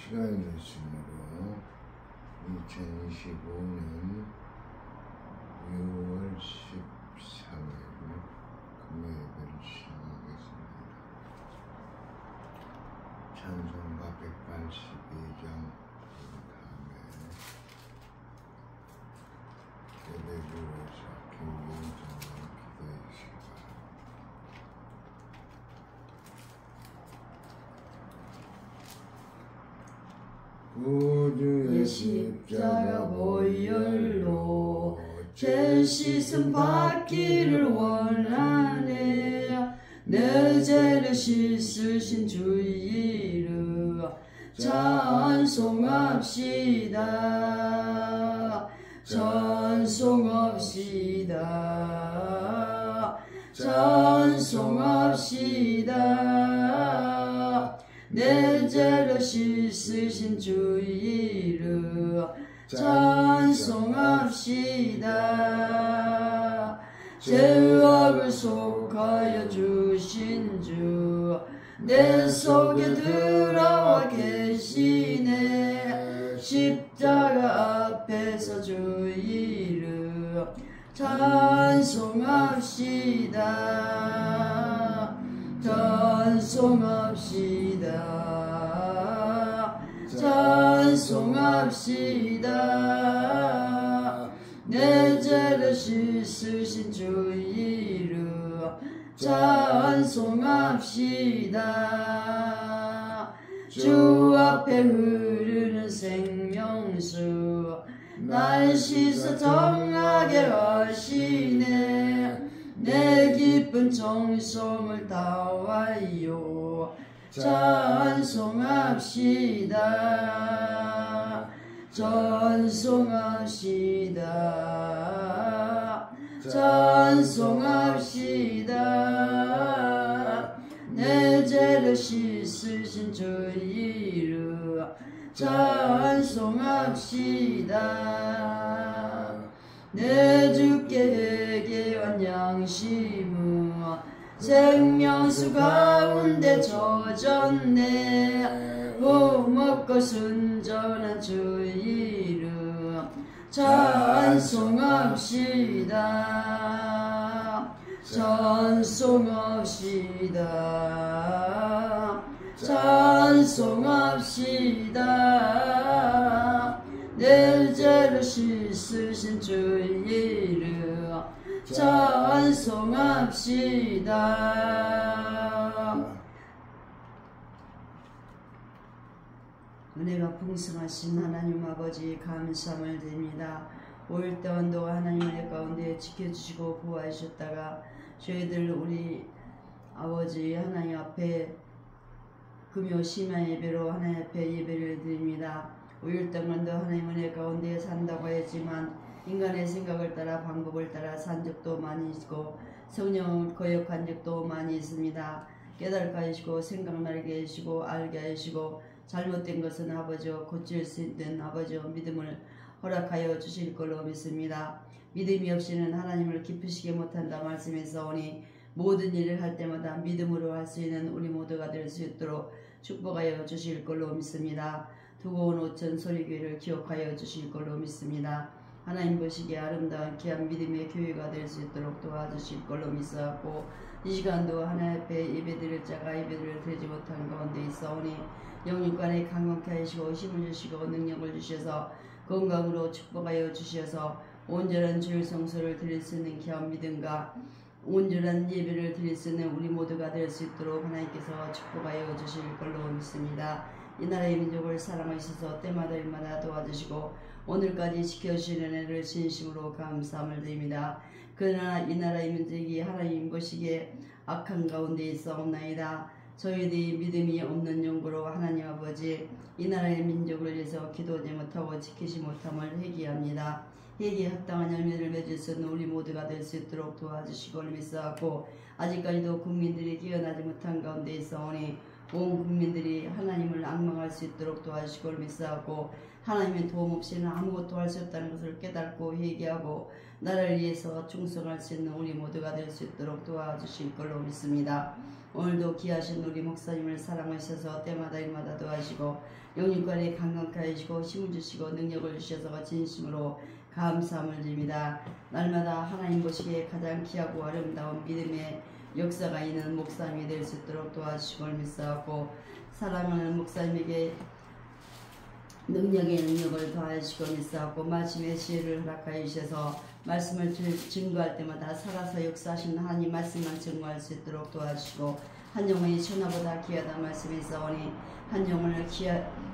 시간의 말씀으로 2025년 6월 13일 금요일을 시작하겠습니다. 찬송가 182장 다음에 예배주에서 김경정님 기도해 주시기 바랍니다. 구주의 십자가 보혈로 죄 씻음 받기를 원하네. 내 죄를 씻으신 주 이름 찬송합시다. 찬송합시다. 찬송합시다. 내 죄를 씻으신 주 이름 찬송합시다. 죄악을 속하여 주신 주 내 속에 들어와 계시네. 십자가 앞에서 주 이름 찬송합시다. 찬송합시다. 찬송합시다. 내 죄를 씻으신 주 이름 찬송합시다. 주 앞에 흐르는 생명수 날 씻어 정하게 하시네. 내 깊은 정성을 다하여 찬송합시다. 찬송합시다. 찬송합시다. 내 죄를 씻으신 주 이름 찬송합시다. 내 주께 회개한 양심은 생명수 가운데 젖었네. 흠없고 순전한 주 이름 찬송합시다. 찬송합시다. 찬송합시다. 내 죄를 씻으신 주 이름 찬송합시다. 은혜가 풍성하신 하나님 아버지 감사함을 드립니다. 5일 동안도 하나님 은혜 가운데 지켜주시고 보호하셨다가 저희들 우리 아버지 하나님 앞에 금요 심야 예배로 하나님 앞에 예배를 드립니다. 5일 동안도 하나님 은혜 가운데 산다고 했지만 인간의 생각을 따라 방법을 따라 산 적도 많이 있고 성령을 거역한 적도 많이 있습니다. 깨달게 하시고 생각나게 하시고 알게 하시고 잘못된 것은 아버지여 고칠 수 있는 아버지여 믿음을 허락하여 주실 걸로 믿습니다. 믿음이 없이는 하나님을 기쁘시게 못한다 말씀했사오니 모든 일을 할 때마다 믿음으로 할 수 있는 우리 모두가 될 수 있도록 축복하여 주실 걸로 믿습니다. 두고 온 오천 소리교회를 기억하여 주실 걸로 믿습니다. 하나님 보시기에 아름다운 귀한 믿음의 교회가 될 수 있도록 도와주실 걸로 믿사옵고 이 시간도 하나님 앞에 예배드릴 자가 예배를 드리지 못한 가운데 있사오니 영육간에 강건케 하시고 힘을 주시고 능력을 주셔서 건강으로 축복하여 주셔서 온전한 주일 성소를 드릴 수 있는 귀한 믿음과 온전한 예배를 드릴 수 있는 우리 모두가 될 수 있도록 하나님께서 축복하여 주실 걸로 믿습니다. 이 나라의 민족을 사랑하셔서 때마다 일마다 도와주시고 오늘까지 지켜주시는 은혜를 진심으로 감사함을 드립니다. 그러나 이 나라의 민족이 하나님 보시기에 악한 가운데 있사옵나이다. 저희들이 믿음이 없는 용고로 하나님 아버지 이 나라의 민족을 위해서 기도하지 못하고 지키지 못함을 회개합니다. 회개에 합당한 열매를 맺을 수 있는 우리 모두가 될 수 있도록 도와주시고 믿사옵고 아직까지도 국민들이 깨어나지 못한 가운데 있사오니 온 국민들이 하나님을 앙망할 수 있도록 도와주시고 믿사옵고 하나님의 도움 없이는 아무것도 할 수 없다는 것을 깨닫고 회개하고 나라를 위해서 충성할 수 있는 우리 모두가 될 수 있도록 도와주실 걸로 믿습니다. 오늘도 귀하신 우리 목사님을 사랑하셔서 때마다 일마다 도와주시고 영육간에 강건케 하시고 힘을 주시고 능력을 주셔서 진심으로 감사함을 드립니다. 날마다 하나님 보시기에 가장 귀하고 아름다운 믿음의 역사가 있는 목사님이 될 수 있도록 도와주시고 믿사옵고 사랑하는 목사님에게 능력의 능력을 더하시고 믿사옵고 말씀의 지혜를 허락하여 주셔서 말씀을 증거할 때마다 살아서 역사하신 하나님 말씀만 증거할 수 있도록 도와주시고 한 영혼이 천하보다 귀하다 말씀이 있사오니 한 영혼을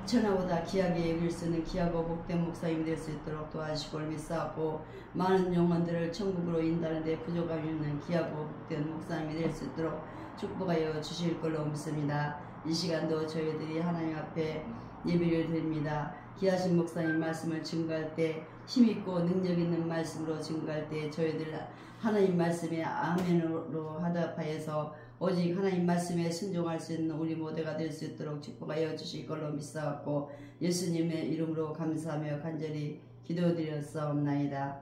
천하보다 귀하게 여길 수 있는 귀하고 복된 목사님이 될 수 있도록 도와주시고 믿사옵고 많은 영혼들을 천국으로 인도하는 데 부족함이 없는 귀하고 복된 목사님이 될 수 있도록 축복하여 주실 걸로 믿습니다. 이 시간도 저희들이 하나님 앞에 예배를 드립니다. 귀하신 목사님 말씀을 증거할 때 힘있고 능력있는 말씀으로 증거할 때 저희들 하나님 말씀에 아멘으로 하답하여서 오직 하나님 말씀에 순종할 수 있는 우리 모두가 될 수 있도록 축복하여 주실 걸로 믿사옵고 예수님의 이름으로 감사하며 간절히 기도드렸사옵나이다.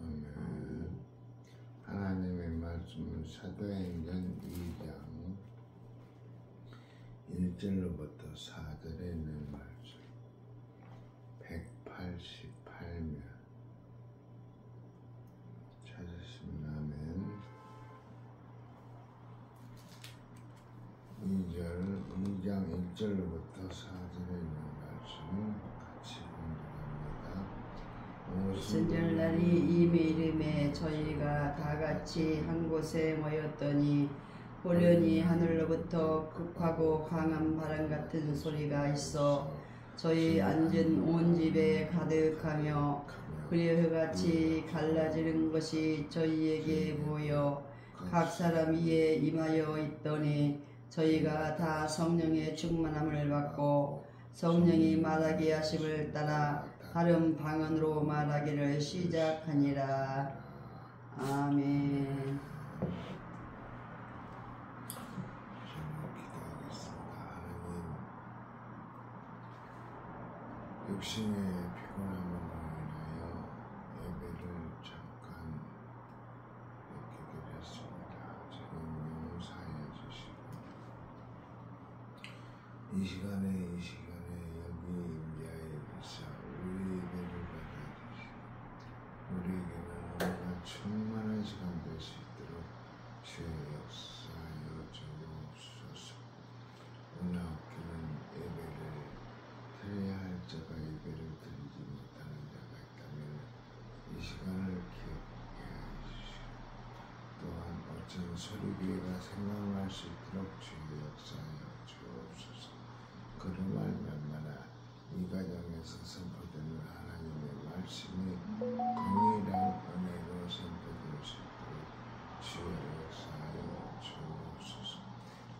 아멘. 하나님의 말씀은 사도행전 2장 1절로부터 4절에 있는 말씀 188면 찾으시면 아멘. 2장 1절로부터 4절에 있는 말씀 같이 공부합니다. 오순절날이 이메일임에 저희가 다같이 한 곳에 모였더니 호련히 하늘로부터 극하고 강한 바람 같은 소리가 있어 저희 앉은 온 집에 가득하며 그리하여같이 갈라지는 것이 저희에게 보여 각 사람 위에 임하여 있더니 저희가 다 성령의 충만함을 받고 성령이 말하게 하심을 따라 다른 방언으로 말하기를 시작하니라. 아멘. 육신의 피곤함으로 인하여 예배를 잠깐 늦게 드렸습니다. 지금 용서해 주시고 이 시간에 여기 임자에 계셔 우리 예배를 받아주시고 우리에게는 오늘가 충만한 시간 될 수 있도록 주의 역사하여 주옵소서. 오늘 학교는 예배를 드려야 할 자가 예배를 드리지 못하는 자가 있다면 이 시간을 기억하게 해주시고 또한 어쩐 소리기회가 생각날 수 있도록 주의 역사하여 주옵소서. 그로 말미암아 이 가정에서 선포되는 하나님의 말씀이 동일한 은혜로 선포될 수 있도록 주의 역사하여 주옵소서.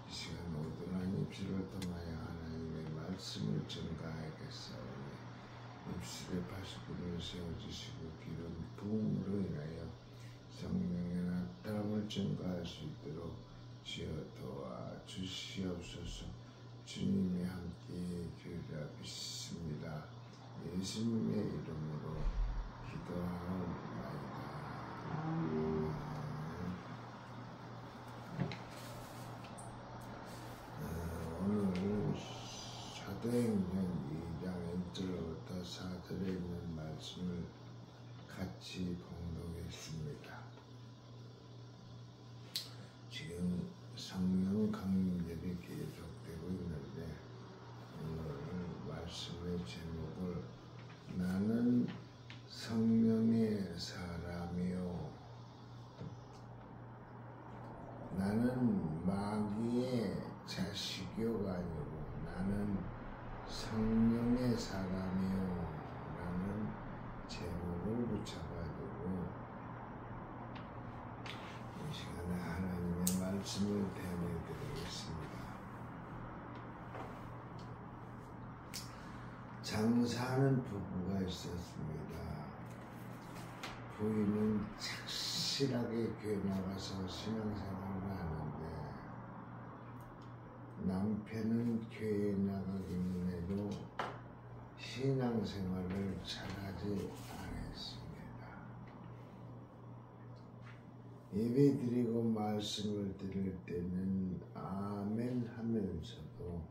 이 시간 모든 입술을 통하여 하나님의 말씀을 증가하겠사오니 입술에 파수꾼을 세워주시고 기름 부음으로 인하여 성령의 나타남을 증가할 수 있도록 주여 도와주시옵소서. 주님이 함께 계시리라 믿습니다. 예수님의 이름으로 기도하옵나이다. 오늘 사도행전 2장 1절부터 4절에 있는 말씀을 같이 봉독했습니다. 지금 성령 강림절이 계속되고 있는데 오늘 말씀의 제목을 나는 성령의 사람이요 나는 마귀의 자식이요가 아니고 나는 성령의 사람이요 라는 제목을 붙여가지고 이 시간에 하나님의 말씀을 대언해드리겠습니다. 장사하는 부부가 있었습니다. 부인은 착실하게 교회 나가서 신앙생활을 하는데 남편은 교회에 나가기는 해도 신앙생활을 잘하지 않았습니다. 예배 드리고 말씀을 드릴 때는 아멘 하면서도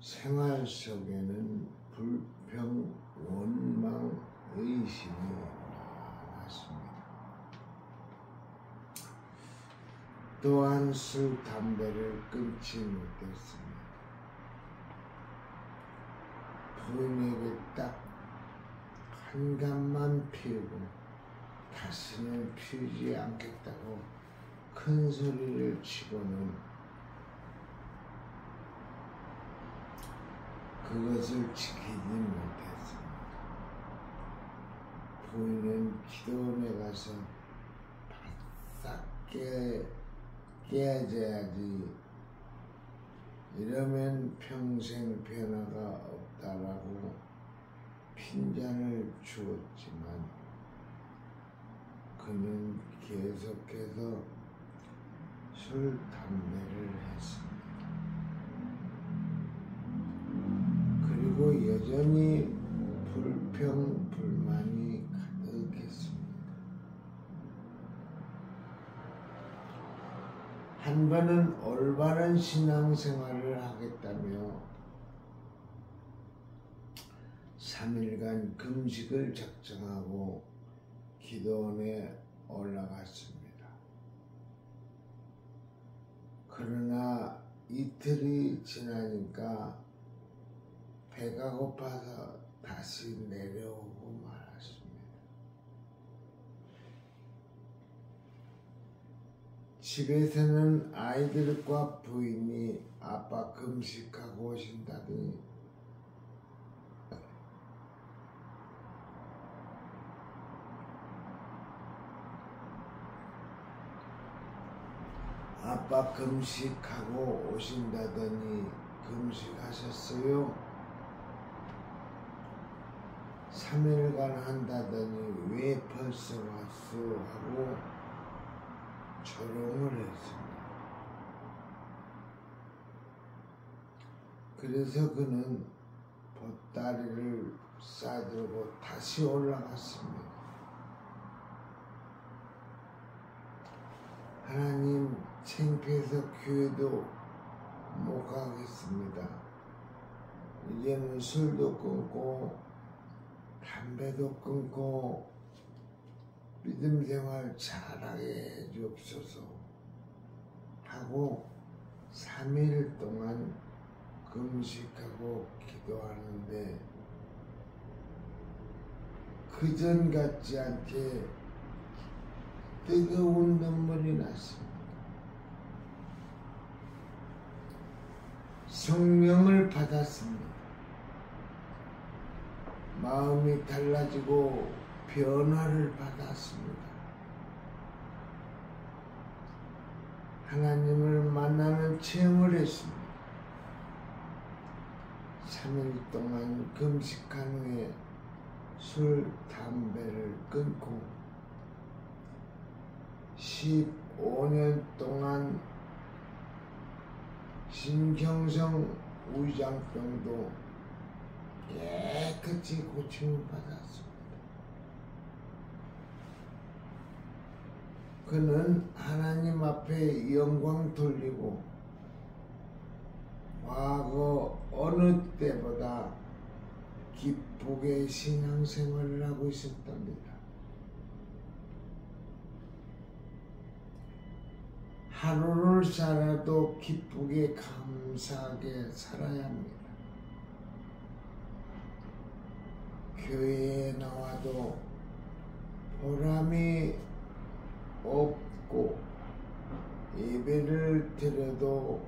생활 속에는 불평, 원망, 의심이 많았습니다. 또한 술, 담배를 끊지 못했습니다. 부인에게 딱 한 갑만 피우고 다시는 피우지 않겠다고 큰 소리를 치고는 그것을 지키지 못했습니다. 부인은 기도원에 가서 바싹 깨어져야지, 이러면 평생 변화가 없다라고 핀잔을 주었지만 그는 계속해서 술, 담배를 했습니다. 그리고 여전히 불평, 불만이 가득했습니다. 한 번은 올바른 신앙생활을 하겠다며 3일간 금식을 작정하고 기도원에 올라갔습니다. 그러나 이틀이 지나니까 배가 고파서 다시 내려오고 말았습니다. 집에서는 아이들과 부인이 아빠 금식하고 오신다더니 아빠 금식하고 오신다더니 금식하셨어요? 3일간 한다더니 왜 벌써 왔어? 하고 조롱을 했습니다. 그래서 그는 보따리를 싸들고 다시 올라갔습니다. 하나님, 창피해서 교회도 못 가겠습니다. 이제는 술도 끊고 담배도 끊고 믿음 생활 잘하게 해주옵소서 하고 3일 동안 금식하고 기도하는데 그전 같지 않게 뜨거운 눈물이 났습니다. 성령을 받았습니다. 마음이 달라지고 변화를 받았습니다. 하나님을 만나는 체험을 했습니다. 3일 동안 금식한 후에 술, 담배를 끊고 15년 동안 신경성 위장병도 깨끗이 고침을 받았습니다. 그는 하나님 앞에 영광 돌리고 과거 어느 때보다 기쁘게 신앙생활을 하고 있었답니다. 하루를 살아도 기쁘게 감사하게 살아야 합니다. 교회에 나와도 보람이 없고 예배를 드려도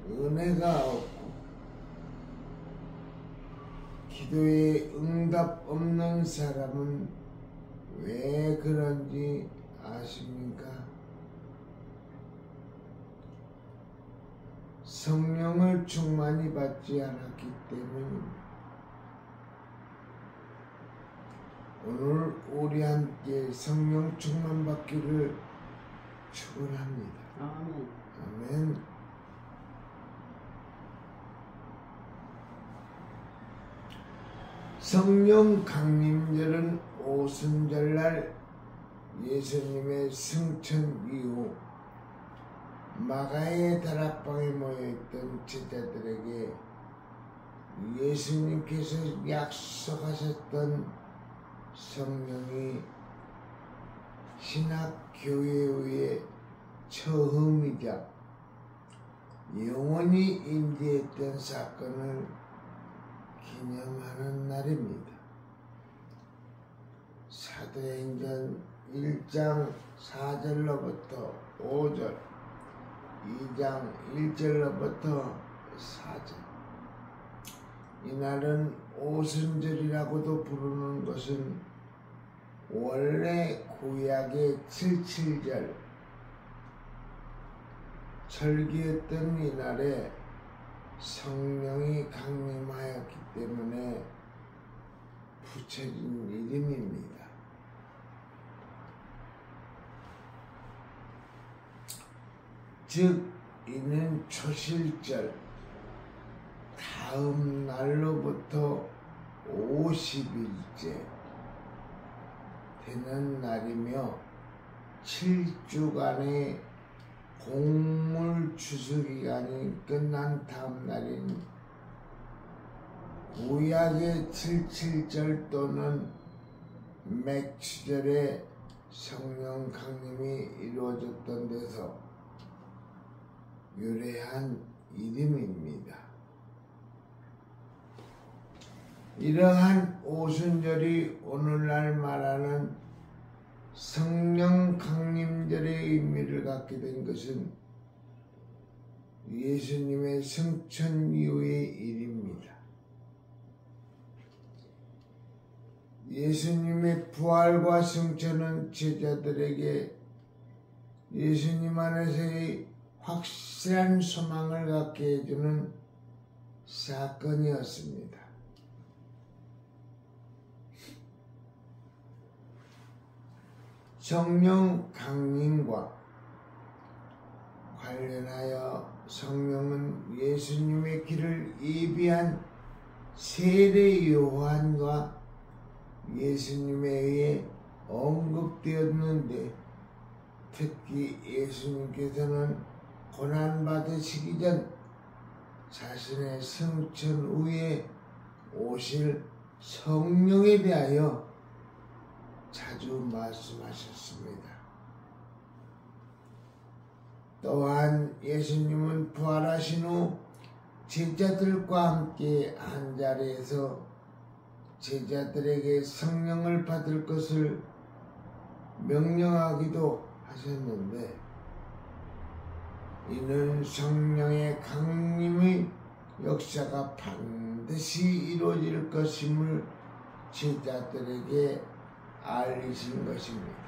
은혜가 없고 기도에 응답 없는 사람은 왜 그런지 아십니까? 성령을 충만히 받지 않았기 때문입니다. 오늘 우리 함께 성령 충만 받기를 축원합니다. 아멘. 아멘. 성령 강림절은 오순절날 예수님의 승천 이후 마가의 다락방에 모여있던 제자들에게 예수님께서 약속하셨던 성령이 신학교회의 처음이자 영원히 임재했던 사건을 기념하는 날입니다. 사도행전 1장 4절로부터 5절, 2장 1절로부터 4절. 이날은 오순절이라고도 부르는 것은 원래 구약의 77절 절기였던 이날에 성령이 강림하였기 때문에 붙여진 이름입니다. 즉 이는 초실절 다음 날로부터 50일째 되는 날이며 7주간의 공물 추수기간이 끝난 다음 날인 구약의 77절 또는 맥추절에 성령 강림이 이루어졌던 데서 유래한 이름입니다. 이러한 오순절이 오늘날 말하는 성령 강림절의 의미를 갖게 된 것은 예수님의 승천 이후의 일입니다. 예수님의 부활과 승천은 제자들에게 예수님 안에서의 확실한 소망을 갖게 해주는 사건이었습니다. 성령 강림과 관련하여 성령은 예수님의 길을 예비한 세례 요한과 예수님에 의해 언급되었는데 특히 예수님께서는 고난받으시기 전 자신의 승천 후에 오실 성령에 대하여 자주 말씀하셨습니다. 또한 예수님은 부활하신 후 제자들과 함께 한자리에서 제자들에게 성령을 받을 것을 명령하기도 하셨는데 이는 성령의 강림의 역사가 반드시 이루어질 것임을 제자들에게 알리신 것입니다.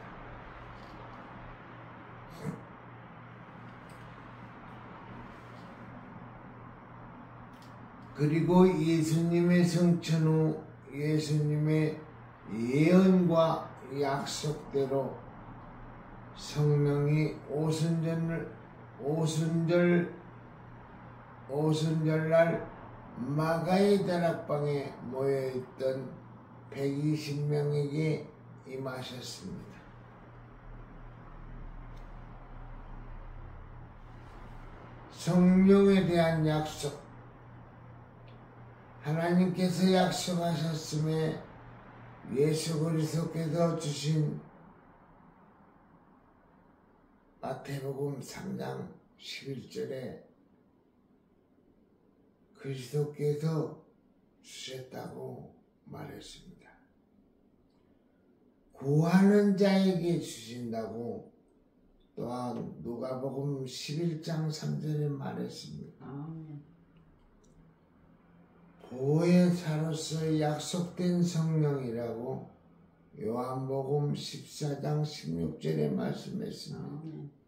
그리고 예수님의 승천 후 예수님의 예언과 약속대로 성령이 오순절날 마가의 다락방에 모여있던 120명에게 임하셨습니다. 성령에 대한 약속, 하나님께서 약속하셨음에 예수 그리스도께서 주신 마태복음 3장 11절에 그리스도께서 주셨다고 말했습니다. 구하는 자에게 주신다고 또한 누가복음 11장 3절에 말했습니다. 보혜사로서 약속된 성령이라고 요한복음 14장 16절에 말씀했습니다.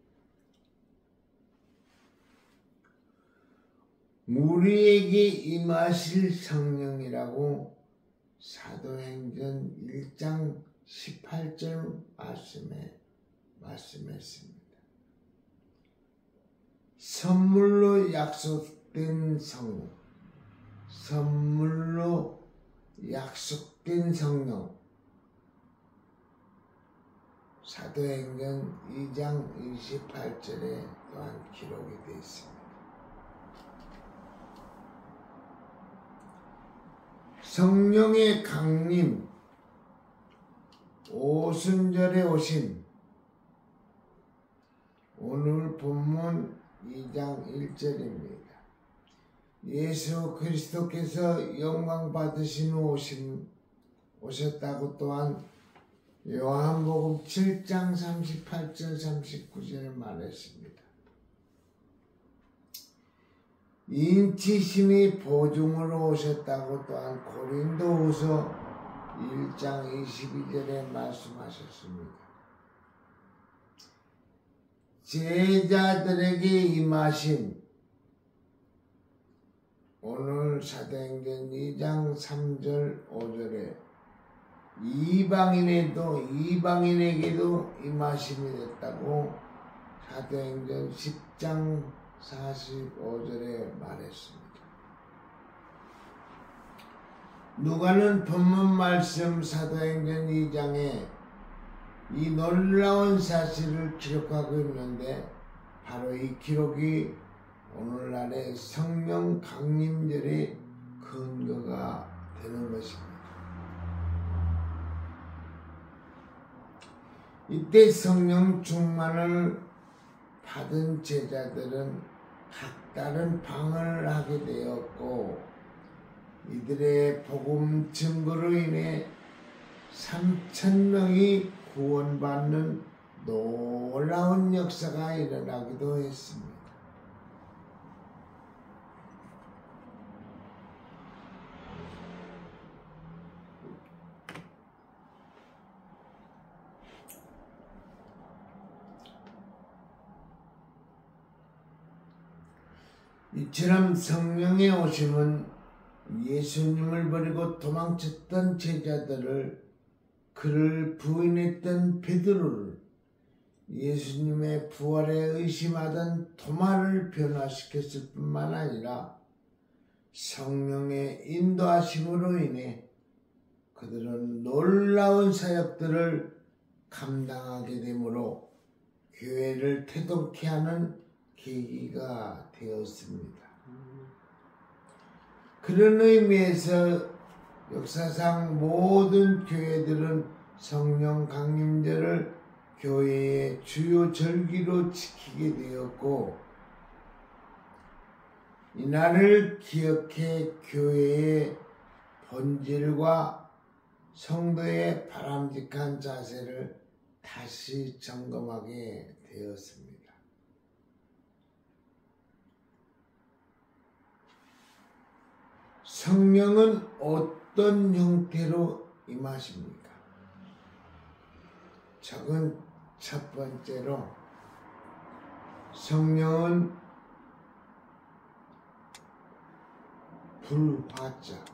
우리에게 임하실 성령이라고 사도행전 1장 18절 말씀에 말씀했습니다. 선물로 약속된 성령, 선물로 약속된 성령, 사도행전 2장 28절에 또한 기록이 되어 있습니다. 성령의 강림, 오순절에 오심. 오늘 본문 2장 1절입니다. 예수 그리스도께서 영광 받으신 후 오셨다고 또한 요한복음 7장 38절 39절에 말했습니다. 인치심이 보증으로 오셨다고 또한 고린도후서 1장 22절에 말씀하셨습니다. 제자들에게 임하심. 오늘 사도행전 2장 3절 5절에 이방인에게도 임하심이 됐다고 사도행전 10장 45절에 말했습니다. 누가는 본문 말씀 사도행전 2장에 이 놀라운 사실을 기록하고 있는데 바로 이 기록이 오늘날의 성령 강림절의 근거가 되는 것입니다. 이때 성령 충만을 받은 제자들은 각다른 방언을 하게 되었고 이들의 복음 증거로 인해 3,000명이 구원받는 놀라운 역사가 일어나기도 했습니다. 이처럼 성령의 오심은 예수님을 버리고 도망쳤던 제자들을 그를 부인했던 베드로를 예수님의 부활에 의심하던 도마를 변화시켰을 뿐만 아니라 성령의 인도하심으로 인해 그들은 놀라운 사역들을 감당하게 되므로 교회를 태동케 하는 계기가 되었습니다. 그런 의미에서 역사상 모든 교회들은 성령 강림절을 교회의 주요 절기로 지키게 되었고 이날을 기억해 교회의 본질과 성도의 바람직한 자세를 다시 점검하게 되었습니다. 성령은 어떤 형태로 임하십니까? 저건 첫 번째로 성령은 불화자,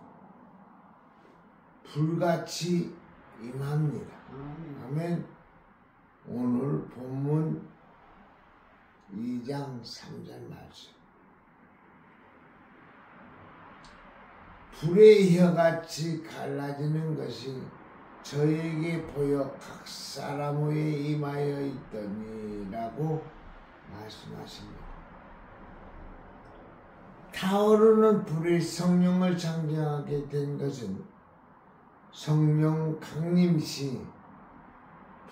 불같이 임합니다. 아멘. 오늘 본문 2장 3절 말씀. 불의 혀같이 갈라지는 것이 저에게 보여 각 사람 위에 임하여 있더니라고 말씀하십니다. 타오르는 불의 성령을 상징하게 된 것은 성령 강림시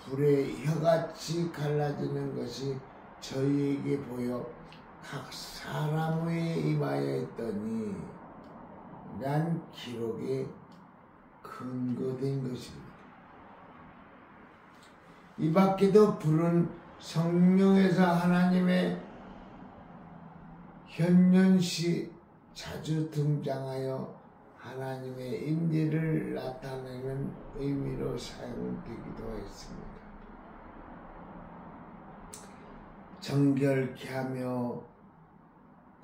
불의 혀같이 갈라지는 것이 저희에게 보여 각 사람 위에 임하여 있더니 란 기록에 근거된 것입니다. 이 밖에도 불은 성령에서 하나님의 현현시 자주 등장하여 하나님의 임재를 나타내는 의미로 사용되기도 했습니다. 정결케 하며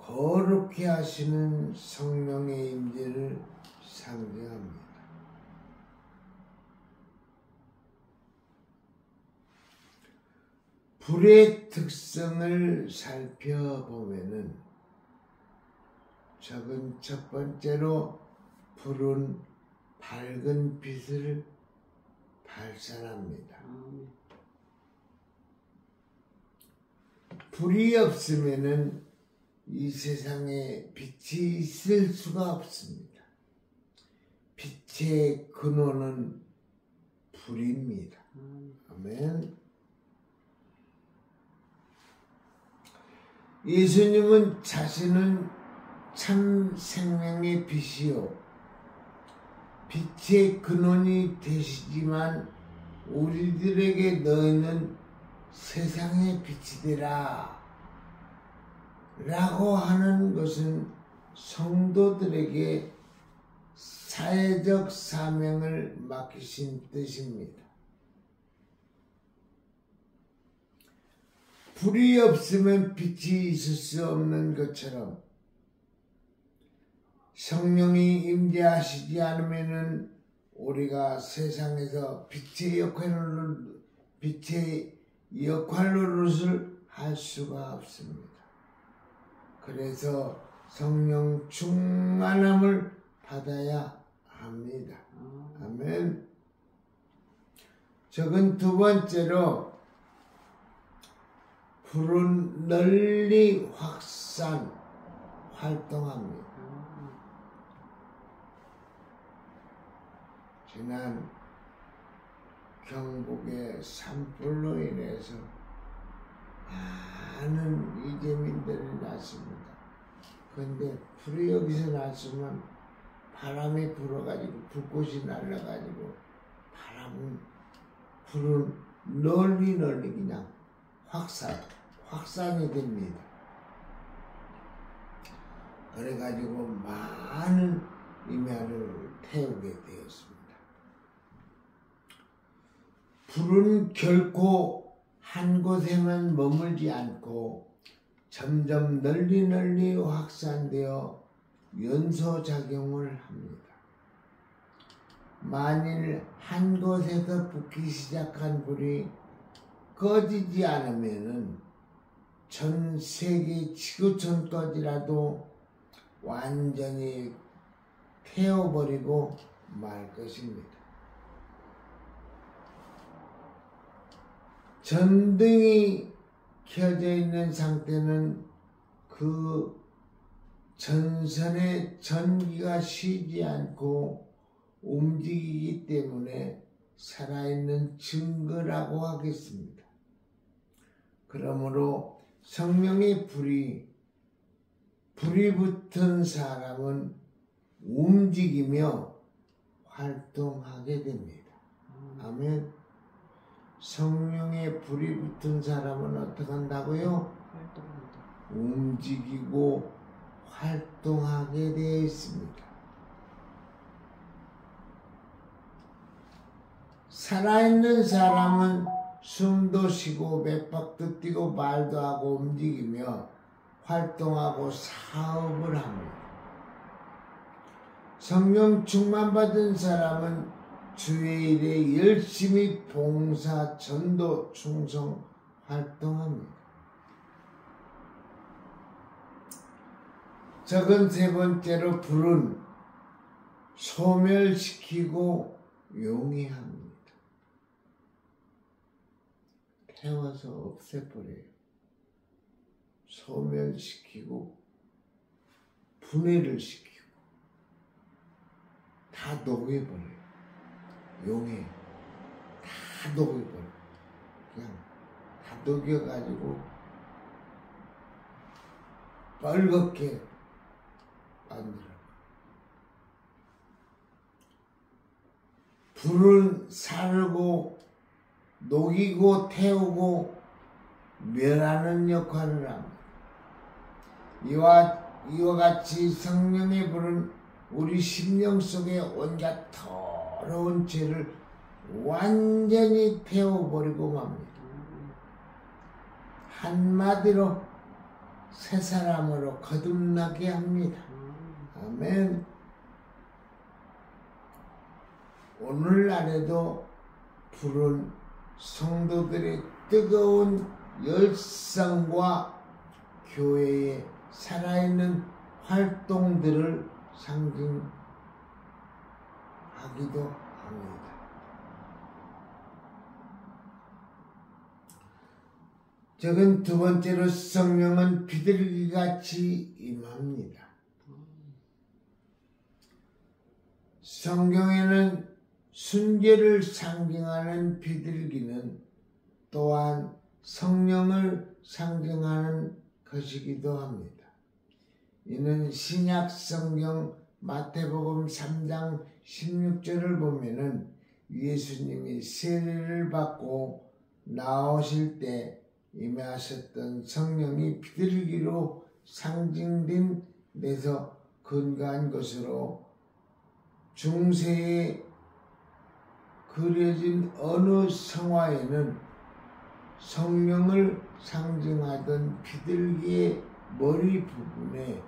거룩케 하시는 성령의 임재를 상징합니다. 불의 특성을 살펴보면은 적은 첫 번째로 불은 밝은 빛을 발산합니다. 불이 없으면은 이 세상에 빛이 있을 수가 없습니다. 빛의 근원은 불입니다. 아멘. 예수님은 자신은 참 생명의 빛이요 빛의 근원이 되시지만 우리들에게 너희는 세상의 빛이 되라 라고 하는 것은 성도들에게 사회적 사명을 맡기신 뜻입니다. 불이 없으면 빛이 있을 수 없는 것처럼 성령이 임재하시지 않으면은 우리가 세상에서 빛의 역할 노릇을 할 수가 없습니다. 그래서 성령 충만함을 받아야 합니다. 아멘. 적은 두 번째로 불은 널리 활동합니다. 지난 경북의 산불로 인해서 많은 이재민들이 났습니다. 그런데 불이 여기서 났으면 바람이 불어가지고 불꽃이 날아가지고 불은 널리 그냥 확산이 됩니다. 그래가지고 많은 임야를 태우게 되었습니다. 불은 결코 한 곳에만 머물지 않고 점점 널리 확산되어 연소작용을 합니다. 만일 한 곳에서 붙기 시작한 불이 꺼지지 않으면은 전 세계 지구촌까지라도 완전히 태워버리고 말 것입니다. 전등이 켜져 있는 상태는 그 전선의 전기가 쉬지 않고 움직이기 때문에 살아있는 증거라고 하겠습니다. 그러므로 성령의 불이 붙은 사람은 움직이며 활동하게 됩니다. 아멘. 성령의 불이 붙은 사람은 어떻게 한다고요? 활동한다. 움직이고 활동하게 되어 있습니다. 살아있는 사람은 숨도 쉬고 맥박도 뛰고 말도 하고 움직이며 활동하고 사업을 합니다. 성령 충만받은 사람은 주의 일에 열심히 봉사, 전도, 충성 활동합니다. 적은 세 번째로 불은 소멸시키고 용해합니다. 태워서 없애버려요. 소멸시키고 분해를 시키고 다 녹여버려요. 용해 다 녹여버려요. 그냥 다 녹여가지고 빨갛게 만들어요. 불은 사르고 녹이고 태우고 멸하는 역할을 합니다. 이와 같이 성령의 불은 우리 심령 속에 온갖 더러운 죄를 완전히 태워버리고 맙니다. 한마디로 새 사람으로 거듭나게 합니다. 아멘. 오늘날에도 불은 성도들의 뜨거운 열성과 교회의 살아있는 활동들을 상징하기도 합니다. 적은 두 번째로 성령은 비둘기같이 임합니다. 성경에는 순결을 상징하는 비둘기는 또한 성령을 상징하는 것이기도 합니다. 이는 신약 성경 마태복음 3장 16절을 보면은 예수님이 세례를 받고 나오실 때 임하셨던 성령이 비둘기로 상징된 데서 근거한 것으로 중세에 그려진 어느 성화에는 성령을 상징하던 비둘기의 머리 부분에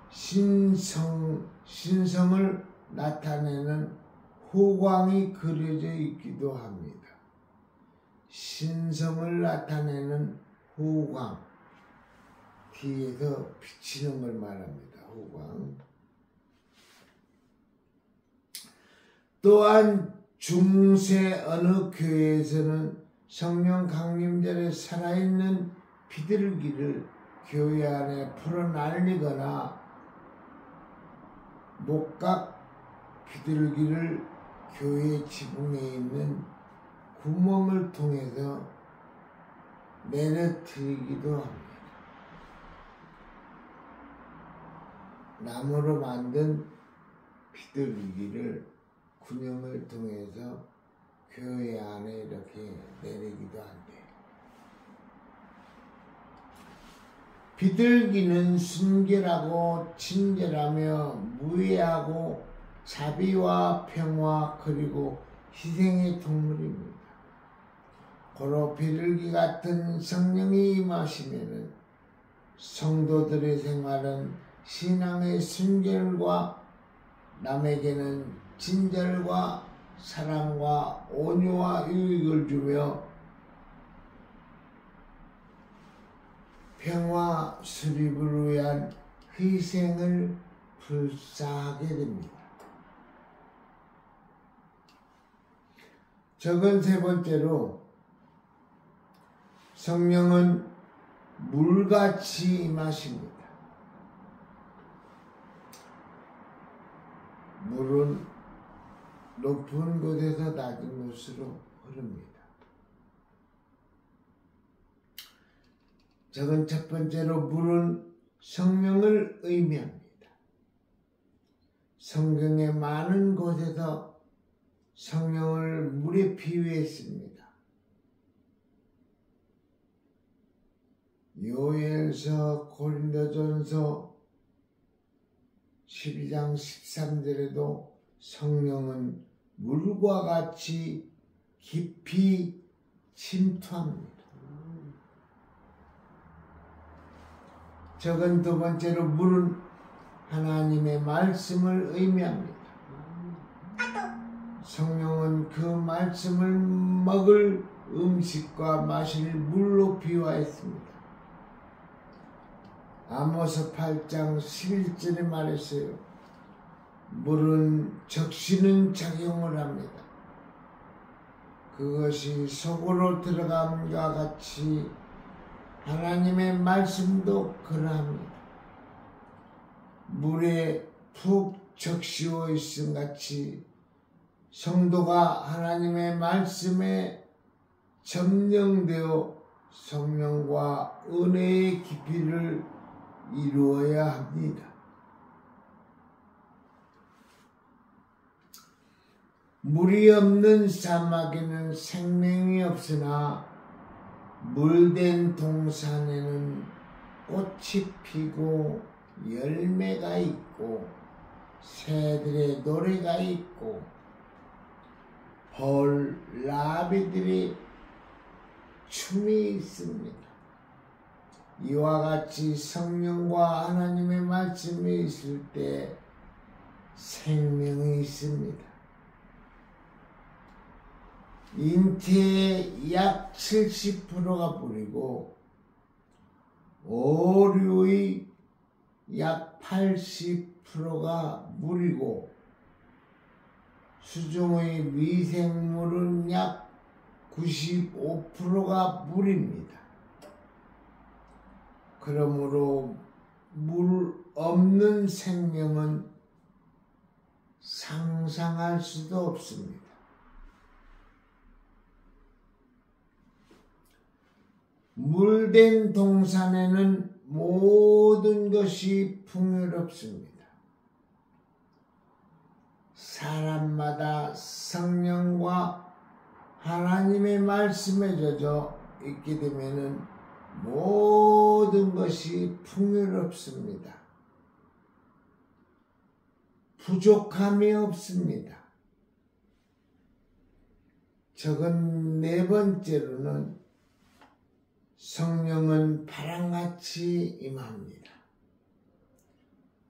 신성을 나타내는 호광이 그려져 있기도 합니다. 신성을 나타내는 호광, 뒤에서 비치는 걸 말합니다. 호광. 또한 중세 어느 교회에서는 성령 강림절에 살아있는 비둘기를 교회 안에 풀어날리거나 목각 비둘기를 교회 지붕에 있는 구멍을 통해서 내려뜨리기도 합니다. 나무로 만든 비둘기를 구멍을 통해서 교회 안에 이렇게 내리기도 한대요. 비둘기는 순결하고 친절하며 무해하고 자비와 평화 그리고 희생의 동물입니다. 고로 비둘기 같은 성령이 임하시면은 성도들의 생활은 신앙의 순결과 남에게는 친절과 사랑과 온유와 유익을 주며 평화 수립을 위한 희생을 불사하게 됩니다. 적은 세 번째로 성령은 물같이 임하십니다. 물은 높은 곳에서 낮은 곳으로 흐릅니다. 적은 첫 번째로 물은 성령을 의미합니다. 성경의 많은 곳에서 성령을 물에 비유했습니다. 요엘서, 고린도전서 12장 13절에도 성령은 물과 같이 깊이 침투합니다. 적은 두 번째로 물은 하나님의 말씀을 의미합니다. 성령은 그 말씀을 먹을 음식과 마실 물로 비유하였습니다. 아모스 8장 11절에 말했어요. 물은 적시는 작용을 합니다. 그것이 속으로 들어감과 같이 하나님의 말씀도 그러합니다. 물에 푹 적시워 있음 같이 성도가 하나님의 말씀에 점령되어 성령과 은혜의 깊이를 이루어야 합니다. 물이 없는 사막에는 생명이 없으나 물된 동산에는 꽃이 피고 열매가 있고 새들의 노래가 있고 벌, 나비들의 춤이 있습니다. 이와 같이 성령과 하나님의 말씀이 있을 때 생명이 있습니다. 인체의 약 70%가 물이고 오류의 약 80%가 물이고 수중의 미생물은 약 95%가 물입니다. 그러므로 물 없는 생명은 상상할 수도 없습니다. 물된 동산에는 모든 것이 풍요롭습니다. 사람마다 성령과 하나님의 말씀에 젖어 있게 되면은 모든 것이 풍요롭습니다. 부족함이 없습니다. 적은 네 번째로는 성령은 바람같이 임합니다.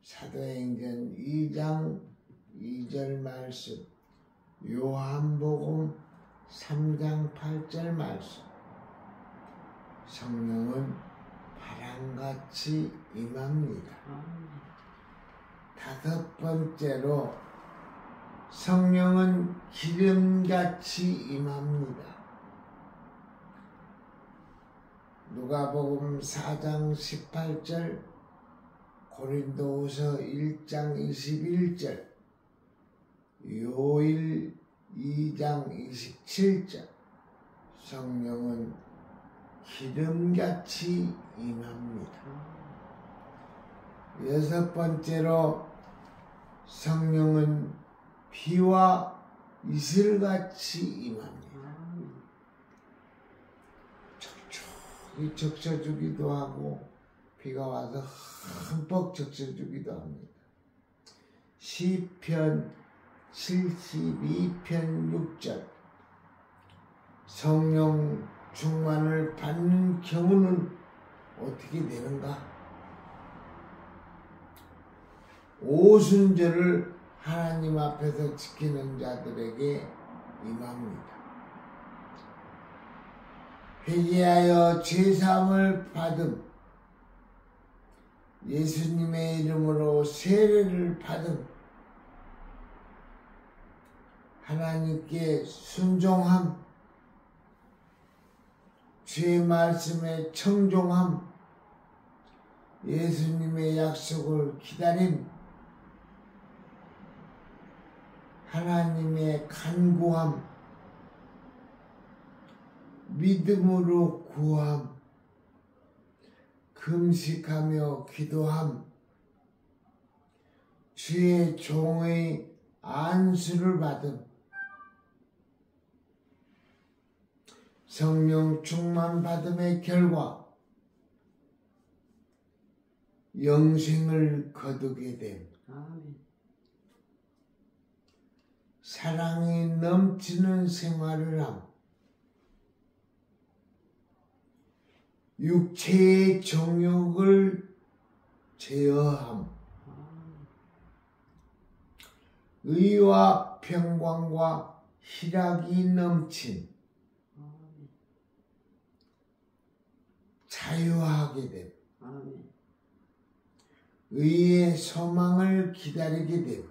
사도행전 2장 2절 말씀, 요한복음 3장 8절 말씀. 성령은 바람같이 임합니다. 다섯 번째로 성령은 기름같이 임합니다. 누가복음 4장 18절, 고린도후서 1장 21절, 요일 2장 27절, 성령은 기름같이 임합니다. 여섯 번째로 성령은 비와 이슬같이 임합니다. 척척이 적셔주기도 하고 비가 와서 흠뻑 적셔주기도 합니다. 시편 72편 6절, 성령 충만을 받는 경우는 어떻게 되는가? 오순절을 하나님 앞에서 지키는 자들에게 임합니다. 회개하여 죄사함을 받음, 예수님의 이름으로 세례를 받음, 하나님께 순종함, 주의 말씀에 청종함, 예수님의 약속을 기다림, 하나님의 간구함, 믿음으로 구함, 금식하며 기도함, 주의 종의 안수를 받음, 성령 충만 받음의 결과 영생을 거두게 됨. 아멘. 사랑이 넘치는 생활을 함. 육체의 정욕을 제어함. 의와 평강과 희락이 넘친 자유하게 됨. 의의 소망을 기다리게 됨.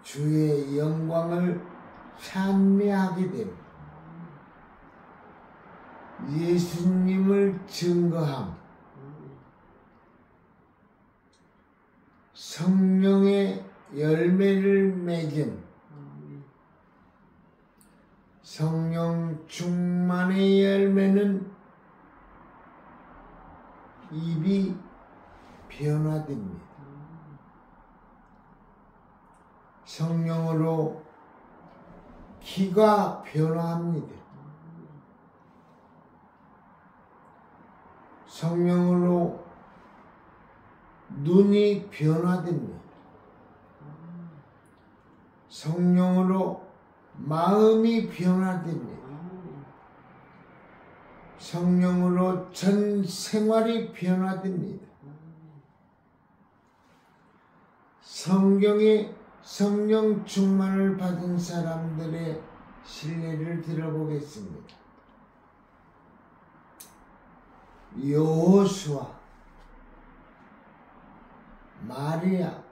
주의 영광을 찬미하게 됨. 예수님을 증거함. 성령의 열매를 맺음. 성령 충만의 열매는 입이 변화됩니다. 성령으로 귀가 변화합니다. 성령으로 눈이 변화됩니다. 성령으로 마음이 변화됩니다. 성령으로 전 생활이 변화됩니다. 성경에 성령 충만을 받은 사람들의 신뢰를 들어보겠습니다. 여호수아, 마리아,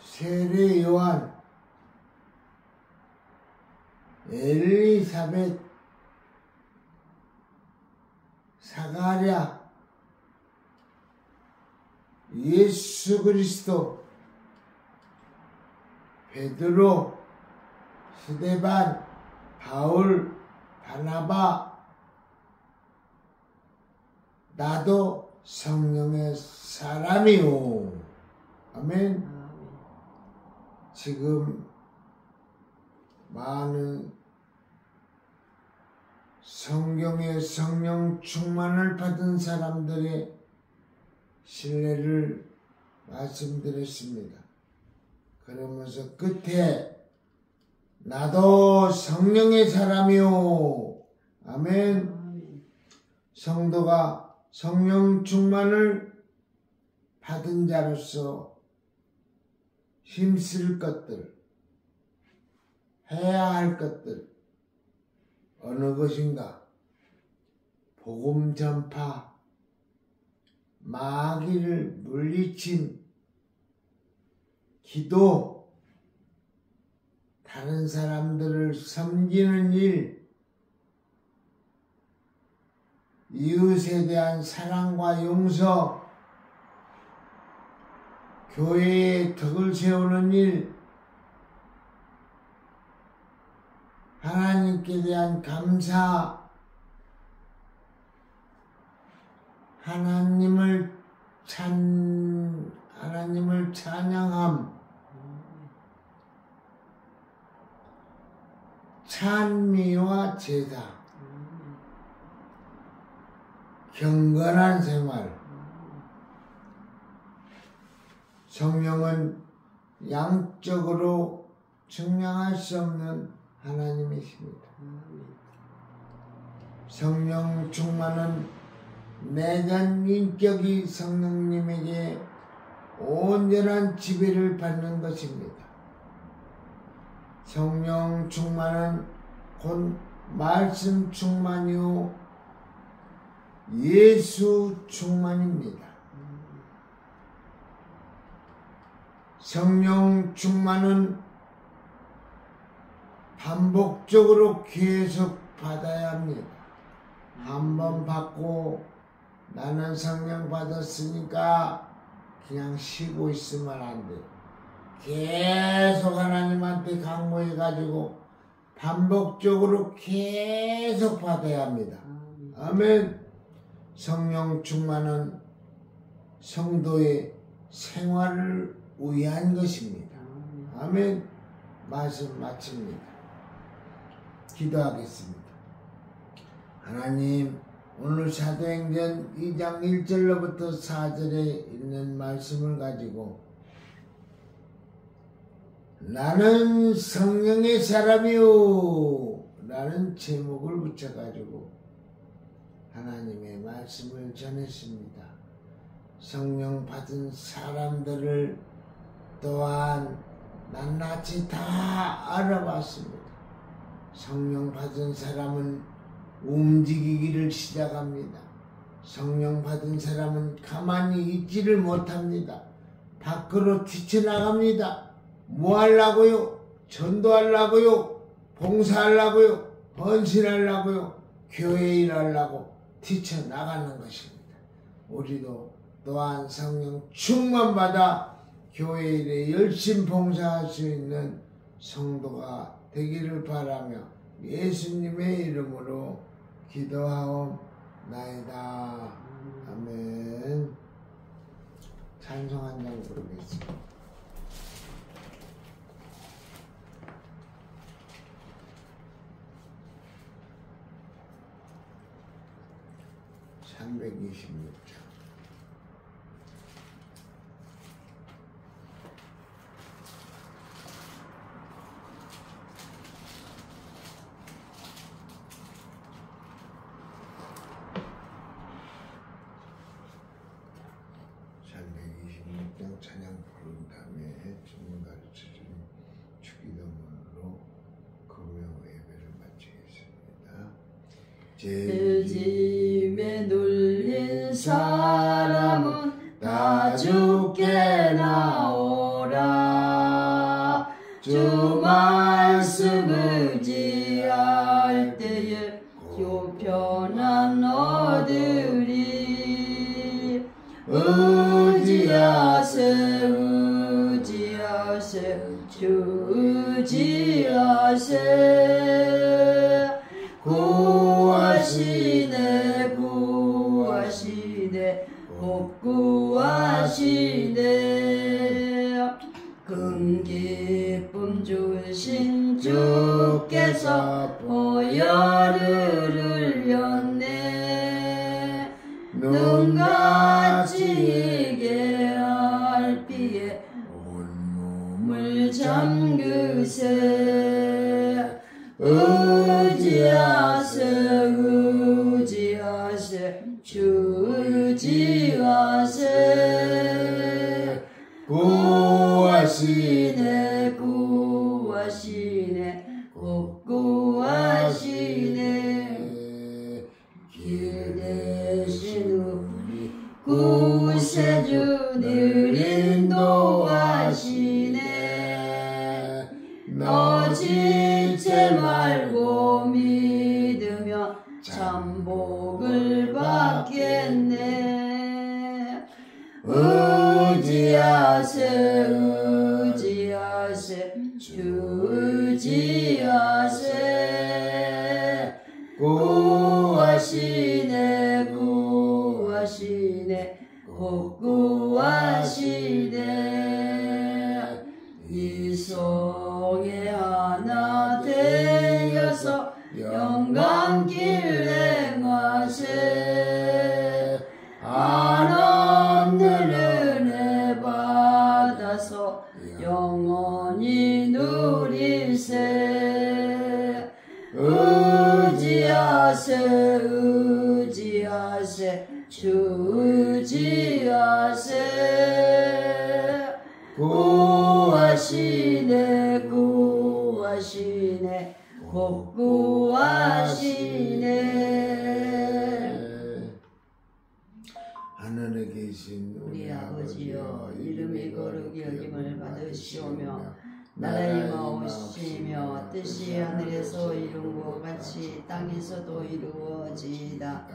세례 요한, 엘리사벳, 사가랴, 예수 그리스도, 베드로, 스데반, 바울, 바나바, 나도 성령의 사람이오. 아멘. 지금 많은 성경의 성령 충만을 받은 사람들의 신뢰를 말씀드렸습니다. 그러면서 끝에 나도 성령의 사람이요. 아멘. 성도가 성령 충만을 받은 자로서 힘쓸 것들, 해야 할 것들 어느 것인가? 복음 전파, 마귀를 물리침, 기도, 다른 사람들을 섬기는 일, 이웃에 대한 사랑과 용서, 교회에 덕을 세우는 일, 하나님께 대한 감사, 하나님을 찬양함, 찬미와 제사, 경건한 생활. 성령은 양적으로 증명할 수 없는 하나님이십니다. 성령 충만은 내전 인격이 성령님에게 온전한 지배를 받는 것입니다. 성령 충만은 곧 말씀 충만이요 예수 충만입니다. 성령 충만은 반복적으로 계속 받아야 합니다. 한 번 받고 나는 성령 받았으니까 그냥 쉬고 있으면 안 돼요. 계속 하나님한테 강구해가지고 반복적으로 계속 받아야 합니다. 아멘. 성령 충만은 성도의 생활을 위한 것입니다. 아멘. 말씀 마칩니다. 기도하겠습니다. 하나님, 오늘 사도행전 2장 1절로부터 4절에 있는 말씀을 가지고 나는 성령의 사람이요 라는 제목을 붙여가지고 하나님의 말씀을 전했습니다. 성령 받은 사람들을 또한 낱낱이 다 알아봤습니다. 성령 받은 사람은 움직이기를 시작합니다. 성령 받은 사람은 가만히 있지를 못합니다. 밖으로 튀쳐나갑니다. 뭐 하려고요? 전도하려고요? 봉사하려고요? 헌신하려고요? 교회 일하려고 튀쳐나가는 것입니다. 우리도 또한 성령 충만받아 교회 일에 열심히 봉사할 수 있는 성도가 되기를 바라며 예수님의 이름으로 기도하옵나이다. 아멘. 찬송 한 장 부르겠습니다. (326장) 찬양 부른 다음에 주님 가르쳐준 주기도문으로 금요 예배를 마치겠습니다. 제 집에 눌린 사람은 다 주께 나오라. 주 말씀을 지할 때에 교편한 어디 의지하세 의지하세 주 의지하세 구하시네 구하시네 복구하시네 큰 기쁨 주신 주께서 보혈을 흘렸네 눈같이 이게 알피에 온몸을 잠그세 의지하세 의지하세 주 의지하세 구하시네 구하시네 복구하시네 길 대신 우리 구세주 늘 인도하시네 너 지체 말고 믿으면 참 복을 받겠네 의지하세 의지하세 주 의지하세 구하시네 구하시네 복구하시네 이성에 하나 되어서 영광길 행하세 한없는 은혜 받아서 영원히 누리세 의지하세 의지하세 주 의지하세 구하시네 구하시네 복구하시네 하늘에 계신 우리 아버지여 이름이 거룩히 여김을 받으시오며 나라의 마오시며 뜻이 하늘에서 이룬 것 같이 땅에서도 이루어지이다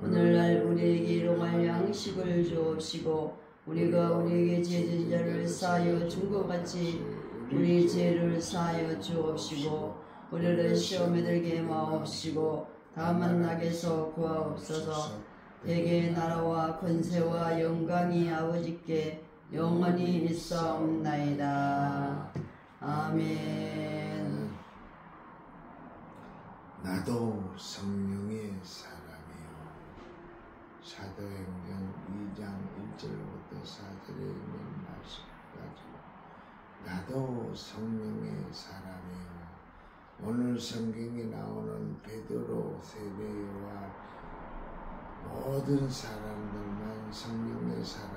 오늘날 우리에게 일용할 양식을 주옵시고 우리가 우리에게 죄진 자를 사하여 준 것 같이 우리 죄를 사하여 주옵시고 우리를 시험에 들게 마옵시고 다만 악에서 구하옵소서 대개 나라와 권세와 영광이 아버지께 영원히 있사옵나이다. 아멘. 나도 성령의 사람이요. 사도행전 2장 1절부터 4절에 있는 말씀까지 나도 성령의 사람이요. 오늘 성경에 나오는 베드로, 세례요한 모든 사람들만 성령의 사람